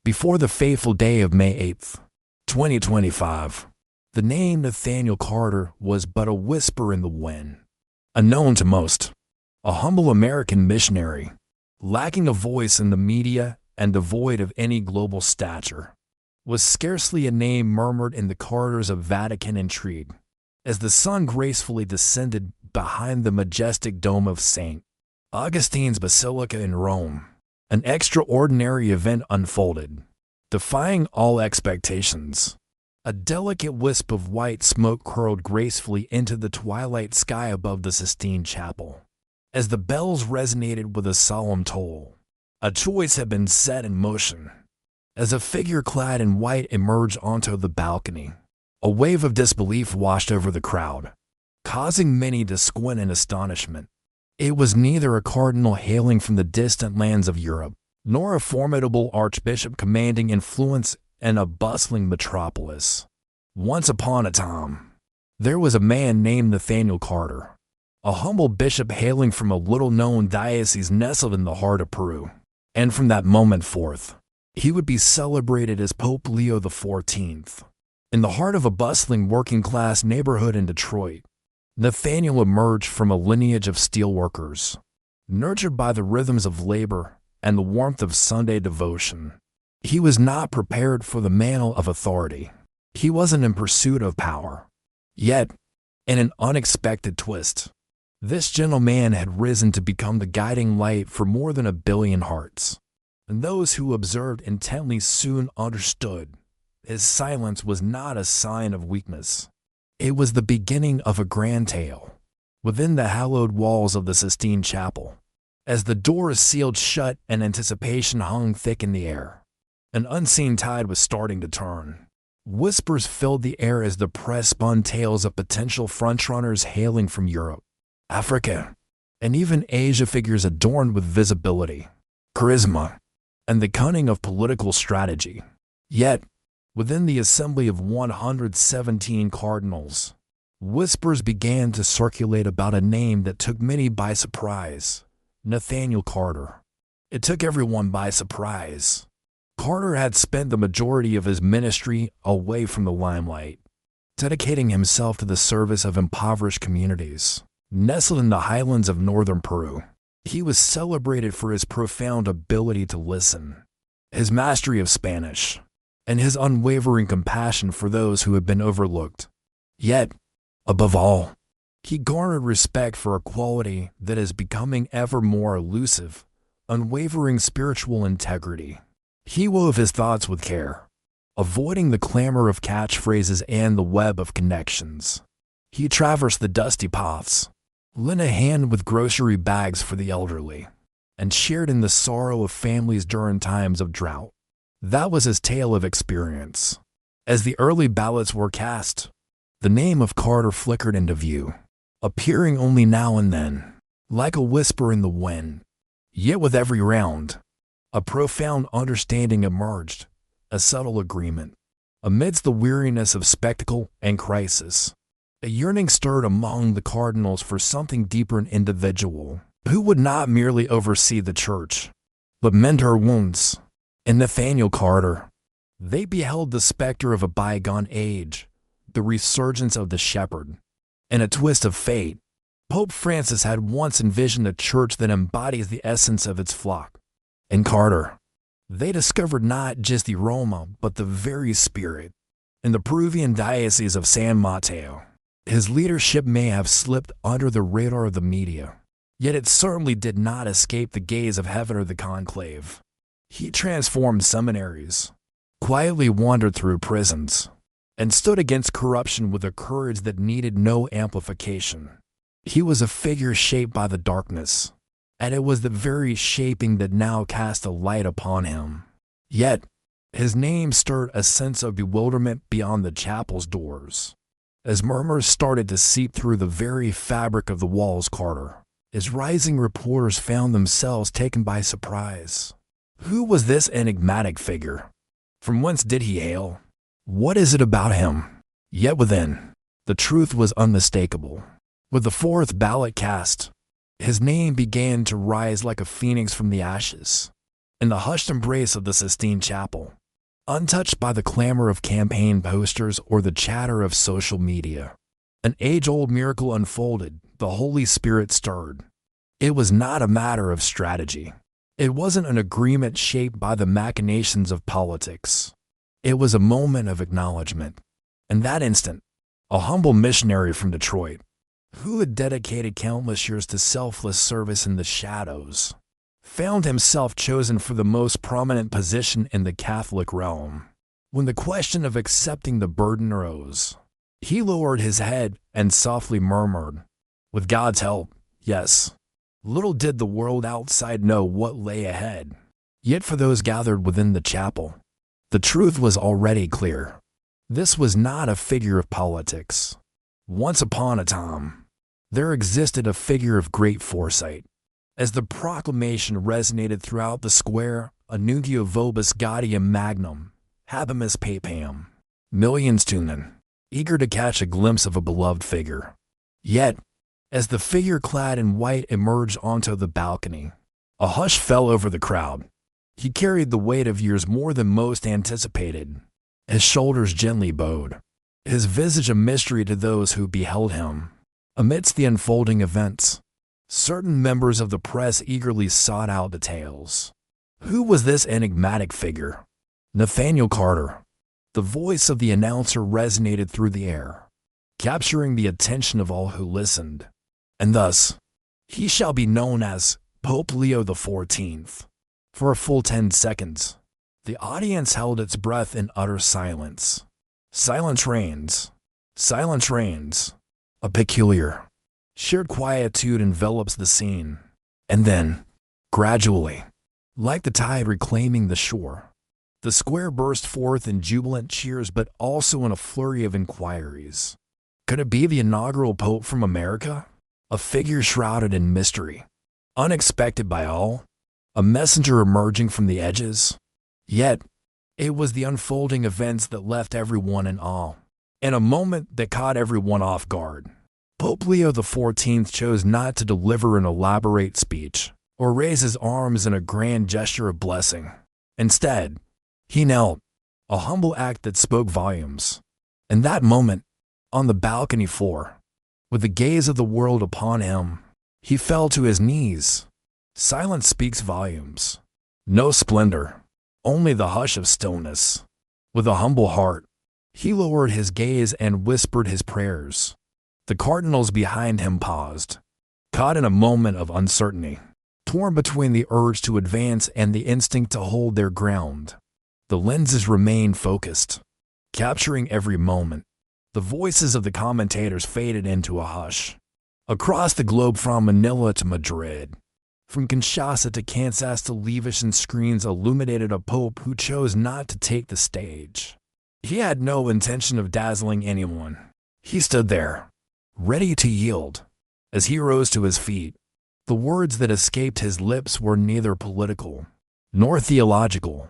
Before the fateful day of May 8th, 2025, the name Nathaniel Carter was but a whisper in the wind. Unknown to most, a humble American missionary, lacking a voice in the media and devoid of any global stature, was scarcely a name murmured in the corridors of Vatican intrigue, as the sun gracefully descended behind the majestic dome of St. Augustine's Basilica in Rome. An extraordinary event unfolded, defying all expectations. A delicate wisp of white smoke curled gracefully into the twilight sky above the Sistine Chapel. As the bells resonated with a solemn toll, a choice had been set in motion. As a figure clad in white emerged onto the balcony, a wave of disbelief washed over the crowd, causing many to squint in astonishment. It was neither a cardinal hailing from the distant lands of Europe, nor a formidable archbishop commanding influence in a bustling metropolis. Once upon a time, there was a man named Nathaniel Carter, a humble bishop hailing from a little-known diocese nestled in the heart of Peru. And from that moment forth, he would be celebrated as Pope Leo XIV. In the heart of a bustling working-class neighborhood in Detroit, Nathaniel emerged from a lineage of steelworkers, nurtured by the rhythms of labor and the warmth of Sunday devotion. He was not prepared for the mantle of authority. He wasn't in pursuit of power. Yet, in an unexpected twist, this gentleman had risen to become the guiding light for more than 1 billion hearts. And those who observed intently soon understood his silence was not a sign of weakness. It was the beginning of a grand tale within the hallowed walls of the Sistine Chapel. As the doors sealed shut and anticipation hung thick in the air, an unseen tide was starting to turn. Whispers filled the air as the press spun tales of potential frontrunners hailing from Europe, Africa, and even Asia, figures adorned with visibility, charisma, and the cunning of political strategy. Yet, within the assembly of 117 cardinals, whispers began to circulate about a name that took many by surprise: Nathaniel Carter. It took everyone by surprise. Carter had spent the majority of his ministry away from the limelight, dedicating himself to the service of impoverished communities. Nestled in the highlands of northern Peru, he was celebrated for his profound ability to listen, his mastery of Spanish, and his unwavering compassion for those who had been overlooked. Yet, above all, he garnered respect for a quality that is becoming ever more elusive: unwavering spiritual integrity. He wove his thoughts with care, avoiding the clamor of catchphrases and the web of connections. He traversed the dusty paths, lent a hand with grocery bags for the elderly, and shared in the sorrow of families during times of drought. That was his tale of experience. As the early ballots were cast, the name of Carter flickered into view, appearing only now and then, like a whisper in the wind. Yet with every round, a profound understanding emerged, a subtle agreement. Amidst the weariness of spectacle and crisis, a yearning stirred among the cardinals for something deeper and individual, who would not merely oversee the church, but mend her wounds. In Nathaniel Carter, they beheld the specter of a bygone age, the resurgence of the shepherd. In a twist of fate, Pope Francis had once envisioned a church that embodies the essence of its flock. In Carter, they discovered not just the aroma, but the very spirit. In the Peruvian diocese of San Mateo, his leadership may have slipped under the radar of the media, yet it certainly did not escape the gaze of heaven or the conclave. He transformed seminaries, quietly wandered through prisons, and stood against corruption with a courage that needed no amplification. He was a figure shaped by the darkness, and it was the very shaping that now cast a light upon him. Yet, his name stirred a sense of bewilderment beyond the chapel's doors. As murmurs started to seep through the very fabric of the walls, Carter, his rising reporters found themselves taken by surprise. Who was this enigmatic figure? From whence did he hail? What is it about him? Yet within, the truth was unmistakable. With the fourth ballot cast, his name began to rise like a phoenix from the ashes. in the hushed embrace of the Sistine Chapel, untouched by the clamor of campaign posters or the chatter of social media. An age-old miracle unfolded, the Holy Spirit stirred. It was not a matter of strategy. It wasn't an agreement shaped by the machinations of politics. It was a moment of acknowledgement. In that instant, a humble missionary from Detroit, who had dedicated countless years to selfless service in the shadows, found himself chosen for the most prominent position in the Catholic realm. When the question of accepting the burden arose, he lowered his head and softly murmured, "With God's help, yes." Little did the world outside know what lay ahead. Yet for those gathered within the chapel, the truth was already clear. This was not a figure of politics. Once upon a time, there existed a figure of great foresight. As the proclamation resonated throughout the square, Annuncio vobis gaudium magnum, habemus papam, millions tuned in, eager to catch a glimpse of a beloved figure. Yet, as the figure clad in white emerged onto the balcony, a hush fell over the crowd. He carried the weight of years more than most anticipated. His shoulders gently bowed, his visage a mystery to those who beheld him. Amidst the unfolding events, certain members of the press eagerly sought out details. Who was this enigmatic figure? Nathaniel Carter. The voice of the announcer resonated through the air, capturing the attention of all who listened. And thus, he shall be known as Pope Leo XIV. For a full 10 seconds, the audience held its breath in utter silence. Silence reigns. Silence reigns. A peculiar, shared quietude envelops the scene. And then, gradually, like the tide reclaiming the shore, the square burst forth in jubilant cheers but also in a flurry of inquiries. Could it be the inaugural Pope from America? A figure shrouded in mystery, unexpected by all, a messenger emerging from the edges. Yet, it was the unfolding events that left everyone in awe. In a moment that caught everyone off guard, Pope Leo XIV chose not to deliver an elaborate speech or raise his arms in a grand gesture of blessing. Instead, he knelt, a humble act that spoke volumes. In that moment, on the balcony floor, with the gaze of the world upon him, he fell to his knees. Silence speaks volumes. No splendor, only the hush of stillness. With a humble heart, he lowered his gaze and whispered his prayers. The cardinals behind him paused, caught in a moment of uncertainty, torn between the urge to advance and the instinct to hold their ground. The lenses remained focused, capturing every moment. The voices of the commentators faded into a hush. Across the globe, from Manila to Madrid, from Kinshasa to Kansas to Levishan, screens illuminated a pope who chose not to take the stage. He had no intention of dazzling anyone. He stood there, ready to yield. As he rose to his feet, the words that escaped his lips were neither political, nor theological,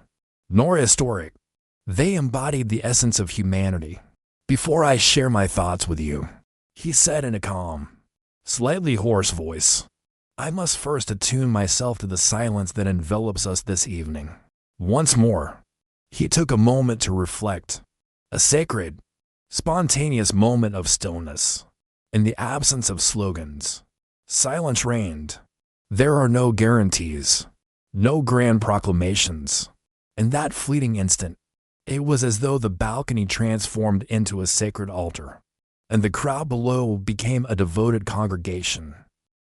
nor historic. They embodied the essence of humanity. "Before I share my thoughts with you," he said in a calm, slightly hoarse voice, "I must first attune myself to the silence that envelops us this evening." Once more, he took a moment to reflect, a sacred, spontaneous moment of stillness. In the absence of slogans, silence reigned. There are no guarantees, no grand proclamations. In that fleeting instant, it was as though the balcony transformed into a sacred altar, and the crowd below became a devoted congregation,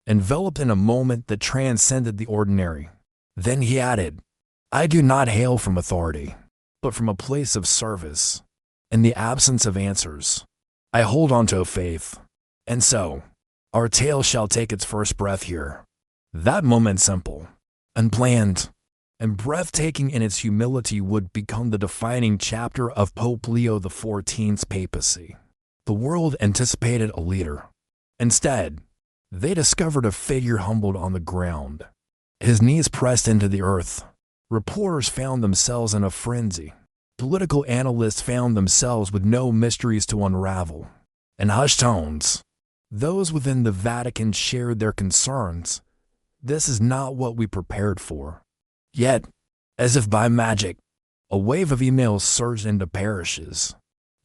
enveloped in a moment that transcended the ordinary. Then he added, "I do not hail from authority, but from a place of service. In the absence of answers, I hold on to faith. And so, our tale shall take its first breath here." That moment, simple, unplanned, and breathtaking in its humility, would become the defining chapter of Pope Leo XIV's papacy. The world anticipated a leader. Instead, they discovered a figure humbled on the ground, his knees pressed into the earth. Reporters found themselves in a frenzy. Political analysts found themselves with no mysteries to unravel. In hushed tones, those within the Vatican shared their concerns. This is not what we prepared for. Yet, As if by magic, a wave of emails surged into parishes.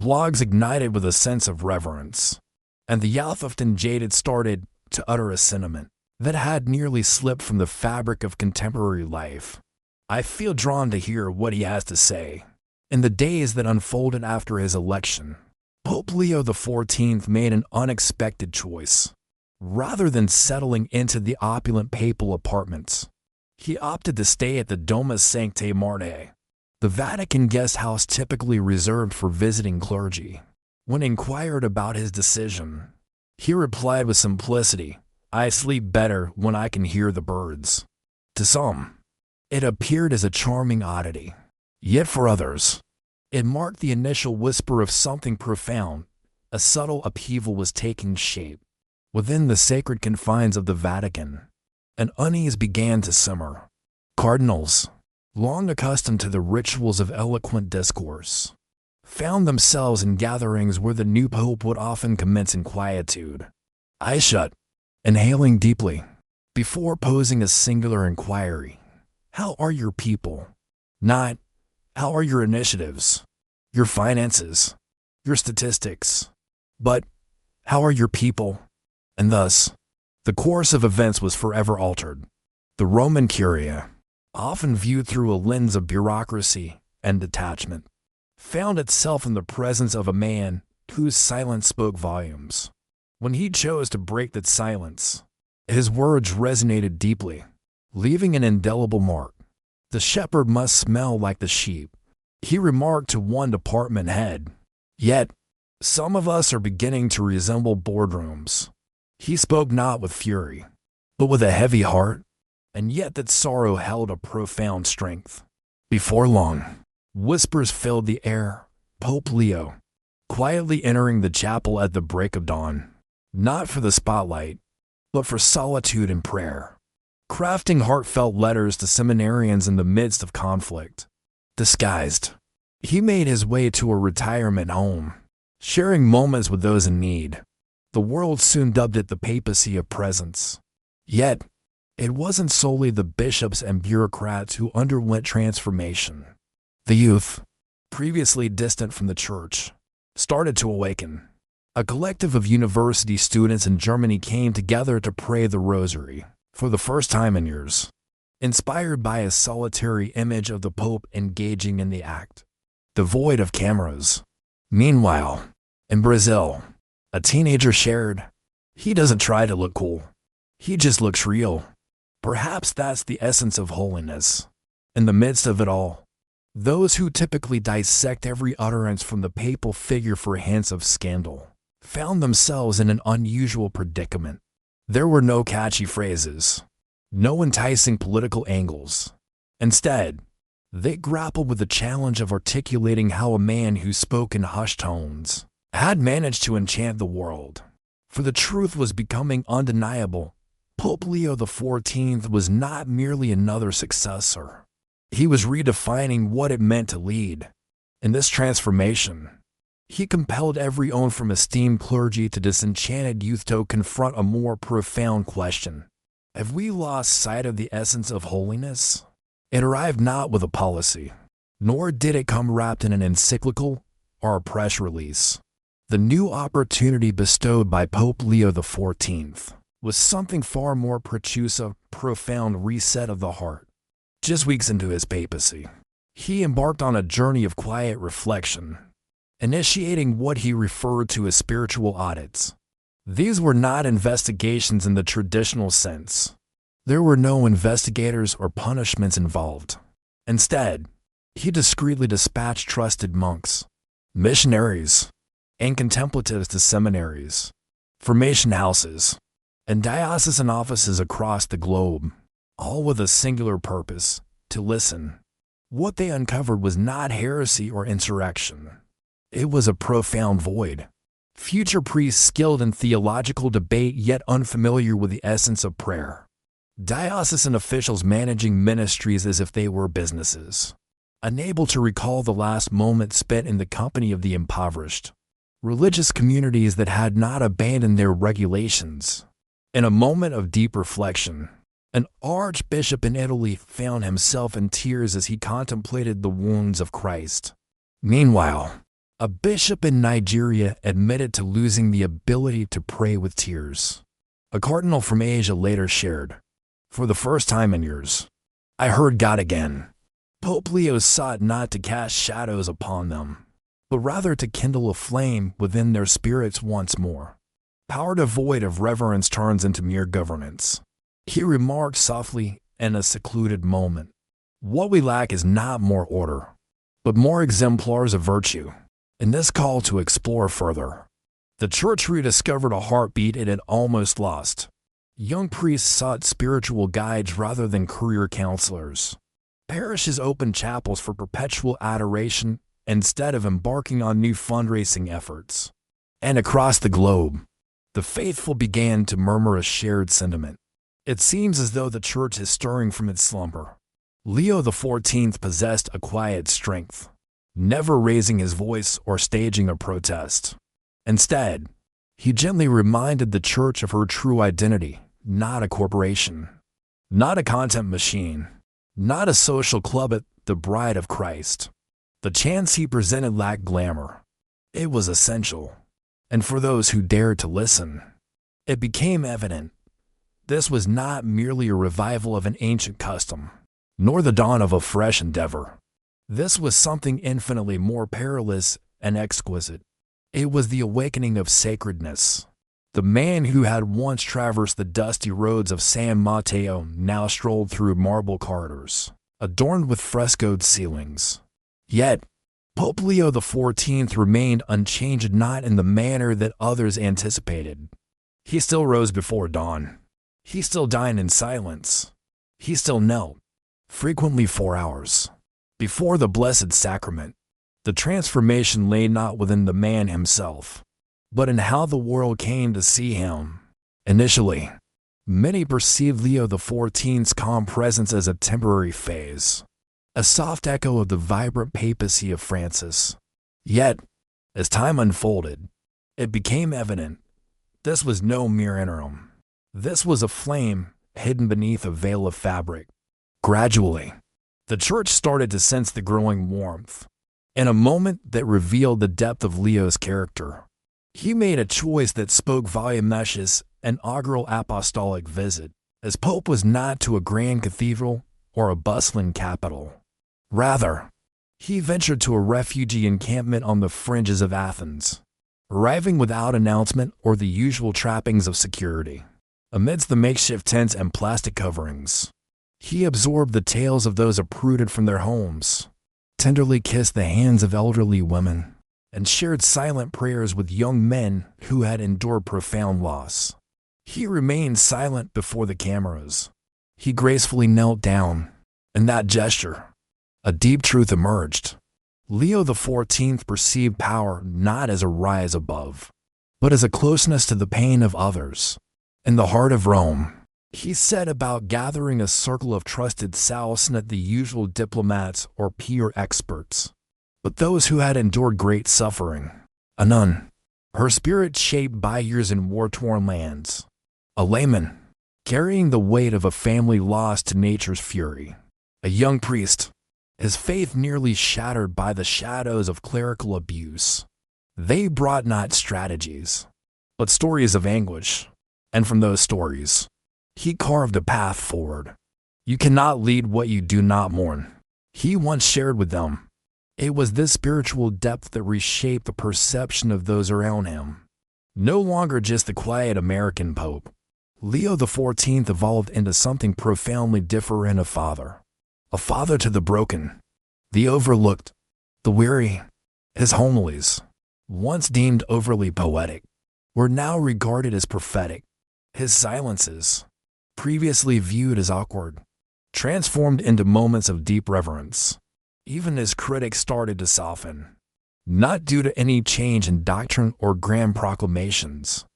Blogs ignited with a sense of reverence, and the often jaded started to utter a sentiment that had nearly slipped from the fabric of contemporary life. I feel drawn to hear what he has to say. In the days that unfolded after his election, Pope Leo XIV made an unexpected choice. Rather than settling into the opulent papal apartments, he opted to stay at the Domus Sanctae Martyr, the Vatican guest house typically reserved for visiting clergy. When inquired about his decision, he replied with simplicity, "I sleep better when I can hear the birds." To some, it appeared as a charming oddity. Yet for others, it marked the initial whisper of something profound. A subtle upheaval was taking shape. Within the sacred confines of the Vatican, an unease began to simmer. Cardinals, long accustomed to the rituals of eloquent discourse, found themselves in gatherings where the new pope would often commence in quietude. Eyes shut, inhaling deeply, before posing a singular inquiry. How are your people? Not, how are your initiatives, your finances, your statistics? But, how are your people? And thus, the course of events was forever altered. The Roman Curia, often viewed through a lens of bureaucracy and detachment, found itself in the presence of a man whose silence spoke volumes. When he chose to break that silence, his words resonated deeply, leaving an indelible mark. "The shepherd must smell like the sheep," he remarked to one department head. "Yet, some of us are beginning to resemble boardrooms." He spoke not with fury, but with a heavy heart, and yet that sorrow held a profound strength. Before long, whispers filled the air. Pope Leo, quietly entering the chapel at the break of dawn, not for the spotlight, but for solitude and prayer, crafting heartfelt letters to seminarians in the midst of conflict. Disguised, he made his way to a retirement home, sharing moments with those in need. The world soon dubbed it the papacy of presence. Yet, it wasn't solely the bishops and bureaucrats who underwent transformation. The youth, previously distant from the church, started to awaken. A collective of university students in Germany came together to pray the rosary, for the first time in years, inspired by a solitary image of the Pope engaging in the act, devoid of cameras. Meanwhile, in Brazil, a teenager shared, "He doesn't try to look cool. He just looks real." Perhaps that's the essence of holiness. In the midst of it all, those who typically dissect every utterance from the papal figure for hints of scandal found themselves in an unusual predicament. There were no catchy phrases, no enticing political angles. Instead, they grappled with the challenge of articulating how a man who spoke in hushed tones had managed to enchant the world. For the truth was becoming undeniable. Pope Leo XIV was not merely another successor. He was redefining what it meant to lead. In this transformation, he compelled everyone from esteemed clergy to disenchanted youth to confront a more profound question. Have we lost sight of the essence of holiness? It arrived not with a policy, nor did it come wrapped in an encyclical or a press release. The new opportunity bestowed by Pope Leo XIV was something far more precise, a profound reset of the heart. Just weeks into his papacy, he embarked on a journey of quiet reflection, initiating what he referred to as spiritual audits. These were not investigations in the traditional sense. There were no investigators or punishments involved. Instead, he discreetly dispatched trusted monks, missionaries, and contemplatives to seminaries, formation houses, and diocesan offices across the globe, all with a singular purpose: to listen. What they uncovered was not heresy or insurrection. It was a profound void. Future priests skilled in theological debate yet unfamiliar with the essence of prayer. Diocesan officials managing ministries as if they were businesses, unable to recall the last moment spent in the company of the impoverished. Religious communities that had not abandoned their regulations. In a moment of deep reflection, An archbishop in Italy found himself in tears as he contemplated the wounds of Christ. Meanwhile, a bishop in Nigeria admitted to losing the ability to pray with tears. A cardinal from Asia later shared, "For the first time in years, I heard God again." Pope Leo sought not to cast shadows upon them, but rather to kindle a flame within their spirits once more. Power devoid of reverence turns into mere governance. He remarked softly in a secluded moment, "What we lack is not more order, but more exemplars of virtue." In this call to explore further, the Church rediscovered a heartbeat it had almost lost. Young priests sought spiritual guides rather than career counselors. Parishes opened chapels for perpetual adoration instead of embarking on new fundraising efforts. And across the globe, the faithful began to murmur a shared sentiment. It seems as though the Church is stirring from its slumber. Leo XIV possessed a quiet strength, never raising his voice or staging a protest. Instead, he gently reminded the Church of her true identity, not a corporation, not a content machine, not a social club, but the bride of Christ. The chants he presented lacked glamour. It was essential. And for those who dared to listen, it became evident this was not merely a revival of an ancient custom, nor the dawn of a fresh endeavor. This was something infinitely more perilous and exquisite. It was the awakening of sacredness. The man who had once traversed the dusty roads of San Mateo now strolled through marble corridors, adorned with frescoed ceilings. Yet, Pope Leo XIV remained unchanged, not in the manner that others anticipated. He still rose before dawn. He still dined in silence. He still knelt, frequently for hours, before the Blessed Sacrament. The transformation lay not within the man himself, but in how the world came to see him. Initially, many perceived Leo XIV's calm presence as a temporary phase, a soft echo of the vibrant papacy of Francis. Yet, as time unfolded, it became evident this was no mere interim. This was a flame hidden beneath a veil of fabric. Gradually, the Church started to sense the growing warmth. In a moment that revealed the depth of Leo's character, he made a choice that spoke volumes: an inaugural apostolic visit, as Pope was not to a grand cathedral or a bustling capital. Rather, he ventured to a refugee encampment on the fringes of Athens, arriving without announcement or the usual trappings of security. Amidst the makeshift tents and plastic coverings, he absorbed the tales of those uprooted from their homes, tenderly kissed the hands of elderly women, and shared silent prayers with young men who had endured profound loss. He remained silent before the cameras. He gracefully knelt down. In that gesture, a deep truth emerged. Leo XIV perceived power not as a rise above, but as a closeness to the pain of others. In the heart of Rome, he set about gathering a circle of trusted souls, not the usual diplomats or peer experts, but those who had endured great suffering. A nun, her spirit shaped by years in war-torn lands. A layman, carrying the weight of a family lost to nature's fury. A young priest, his faith nearly shattered by the shadows of clerical abuse. They brought not strategies, but stories of anguish. And from those stories, he carved a path forward. You cannot lead what you do not mourn, he once shared with them. It was this spiritual depth that reshaped the perception of those around him. No longer just the quiet American pope, Leo XIV evolved into something profoundly different: a father to the broken, the overlooked, the weary. His homilies, once deemed overly poetic, were now regarded as prophetic. His silences, previously viewed as awkward, transformed into moments of deep reverence. Even his critics started to soften, not due to any change in doctrine or grand proclamations,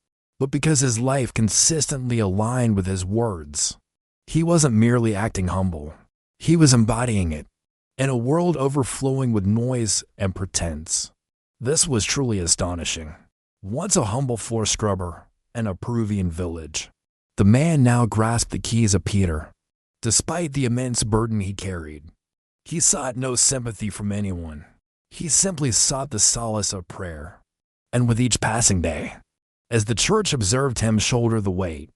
but because his life consistently aligned with his words. He wasn't merely acting humble, he was embodying it. In a world overflowing with noise and pretense, this was truly astonishing. Once a humble floor scrubber in a Peruvian village, The man now grasped the keys of Peter. Despite the immense burden he carried, he sought no sympathy from anyone. He simply sought the solace of prayer. And with each passing day, as the church observed him shoulder the weight,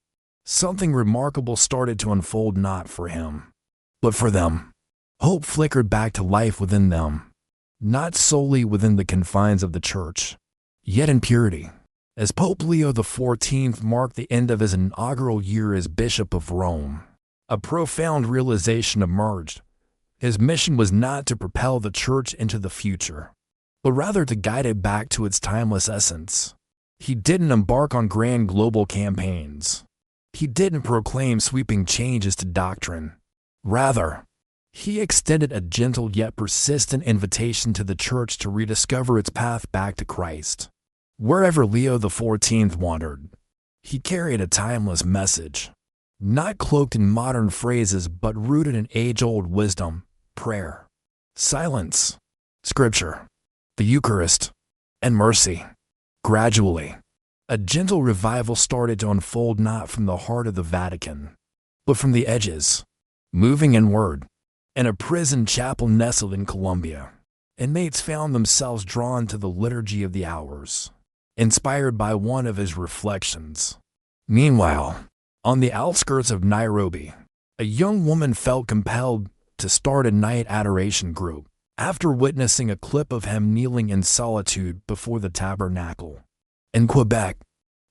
something remarkable started to unfold, not for him, but for them. Hope flickered back to life within them, not solely within the confines of the church, yet in purity. As Pope Leo XIV marked the end of his inaugural year as Bishop of Rome, a profound realization emerged. His mission was not to propel the church into the future, but rather to guide it back to its timeless essence. He didn't embark on grand global campaigns. He didn't proclaim sweeping changes to doctrine. Rather, he extended a gentle yet persistent invitation to the church to rediscover its path back to Christ. Wherever Leo XIV wandered, he carried a timeless message, not cloaked in modern phrases but rooted in age-old wisdom, prayer, silence, scripture, the Eucharist, and mercy. Gradually, a gentle revival started to unfold, not from the heart of the Vatican, but from the edges. Moving inward, in a prison chapel nestled in Colombia, inmates found themselves drawn to the liturgy of the hours, inspired by one of his reflections. Meanwhile, on the outskirts of Nairobi, a young woman felt compelled to start a night adoration group after witnessing a clip of him kneeling in solitude before the tabernacle. In Quebec,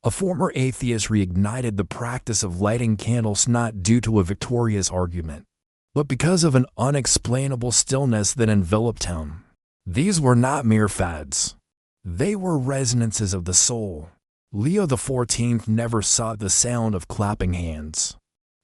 a former atheist reignited the practice of lighting candles, not due to a victorious argument, but because of an unexplainable stillness that enveloped him. These were not mere fads. They were resonances of the soul. Leo XIV never sought the sound of clapping hands.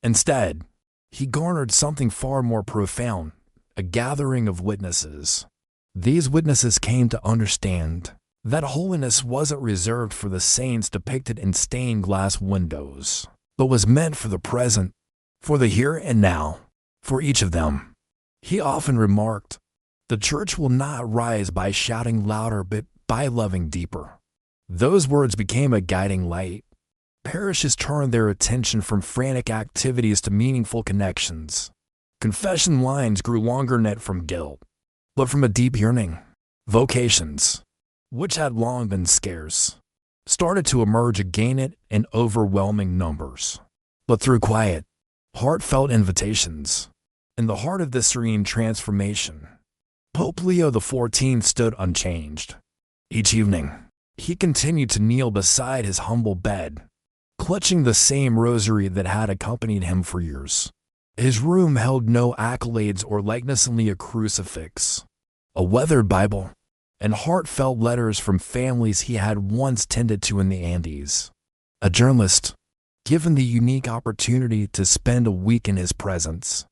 Instead, he garnered something far more profound, a gathering of witnesses. These witnesses came to understand that holiness wasn't reserved for the saints depicted in stained glass windows, but was meant for the present, for the here and now, for each of them. He often remarked, "The church will not rise by shouting louder but by loving deeper." Those words became a guiding light. Parishes turned their attention from frantic activities to meaningful connections. Confession lines grew longer not from guilt, but from a deep yearning. Vocations, which had long been scarce, started to emerge again in overwhelming numbers. But through quiet, heartfelt invitations, in the heart of this serene transformation, Pope Leo XIV stood unchanged. Each evening, he continued to kneel beside his humble bed, clutching the same rosary that had accompanied him for years. His room held no accolades or likeness, only a crucifix, a weathered Bible, and heartfelt letters from families he had once tended to in the Andes. A journalist, given the unique opportunity to spend a week in his presence,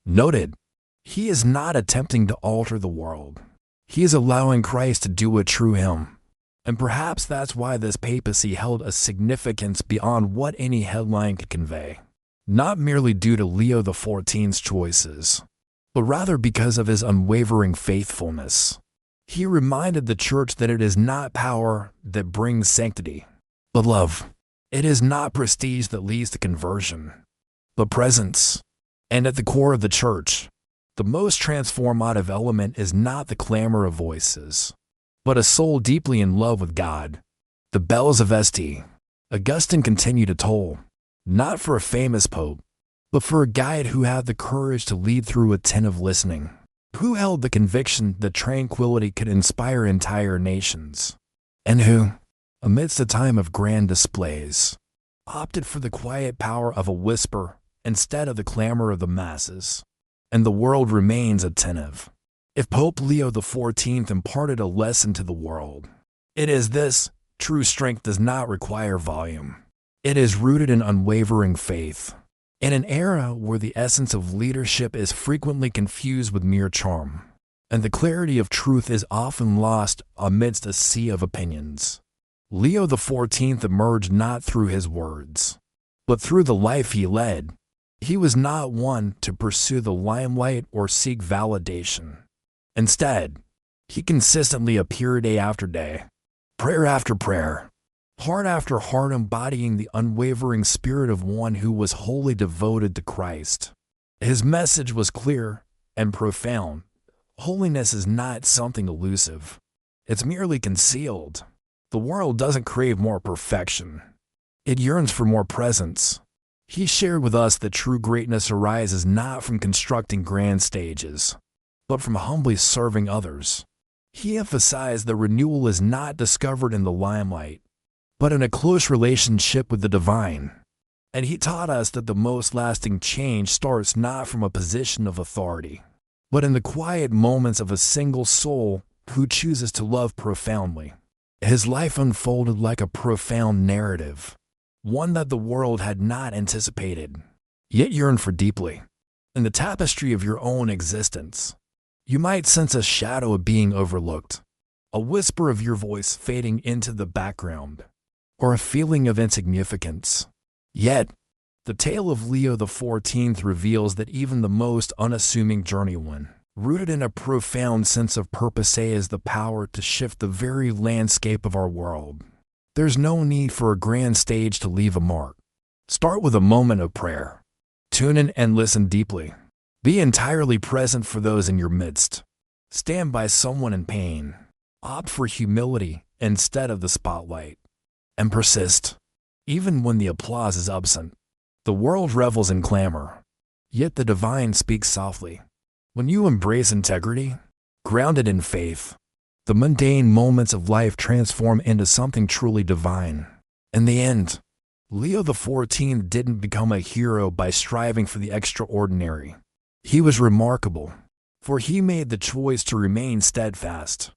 noted, "He is not attempting to alter the world. He is allowing Christ to do it through him." And perhaps that's why this papacy held a significance beyond what any headline could convey. Not merely due to Leo XIV's choices, but rather because of his unwavering faithfulness. He reminded the church that it is not power that brings sanctity, but love. It is not prestige that leads to conversion, but presence. And at the core of the church, the most transformative element is not the clamor of voices, but a soul deeply in love with God. The bells of St. Augustine continue to toll, not for a famous pope, but for a guide who had the courage to lead through attentive listening, who held the conviction that tranquility could inspire entire nations, and who, amidst a time of grand displays, opted for the quiet power of a whisper instead of the clamor of the masses. And the world remains attentive. If Pope Leo XIV imparted a lesson to the world, it is this: true strength does not require volume. It is rooted in unwavering faith. In an era where the essence of leadership is frequently confused with mere charm, and the clarity of truth is often lost amidst a sea of opinions, Leo XIV emerged not through his words, but through the life he led. He was not one to pursue the limelight or seek validation. Instead, he consistently appeared day after day, prayer after prayer, heart after heart embodying the unwavering spirit of one who was wholly devoted to Christ. His message was clear and profound. Holiness is not something elusive. It's merely concealed. The world doesn't crave more perfection. It yearns for more presence. He shared with us that true greatness arises not from constructing grand stages, but from humbly serving others. He emphasized that renewal is not discovered in the limelight, but in a close relationship with the divine. And he taught us that the most lasting change starts not from a position of authority, but in the quiet moments of a single soul who chooses to love profoundly. His life unfolded like a profound narrative, one that the world had not anticipated, yet yearned for deeply. In the tapestry of your own existence, you might sense a shadow of being overlooked, a whisper of your voice fading into the background, or a feeling of insignificance. Yet, the tale of Leo XIV reveals that even the most unassuming journeyman, rooted in a profound sense of purpose, has the power to shift the very landscape of our world. There's no need for a grand stage to leave a mark. Start with a moment of prayer. Tune in and listen deeply. Be entirely present for those in your midst. Stand by someone in pain. Opt for humility instead of the spotlight. And persist, even when the applause is absent. The world revels in clamor, yet the divine speaks softly. When you embrace integrity, grounded in faith, the mundane moments of life transform into something truly divine. In the end, Leo XIV didn't become a hero by striving for the extraordinary. He was remarkable, for he made the choice to remain steadfast,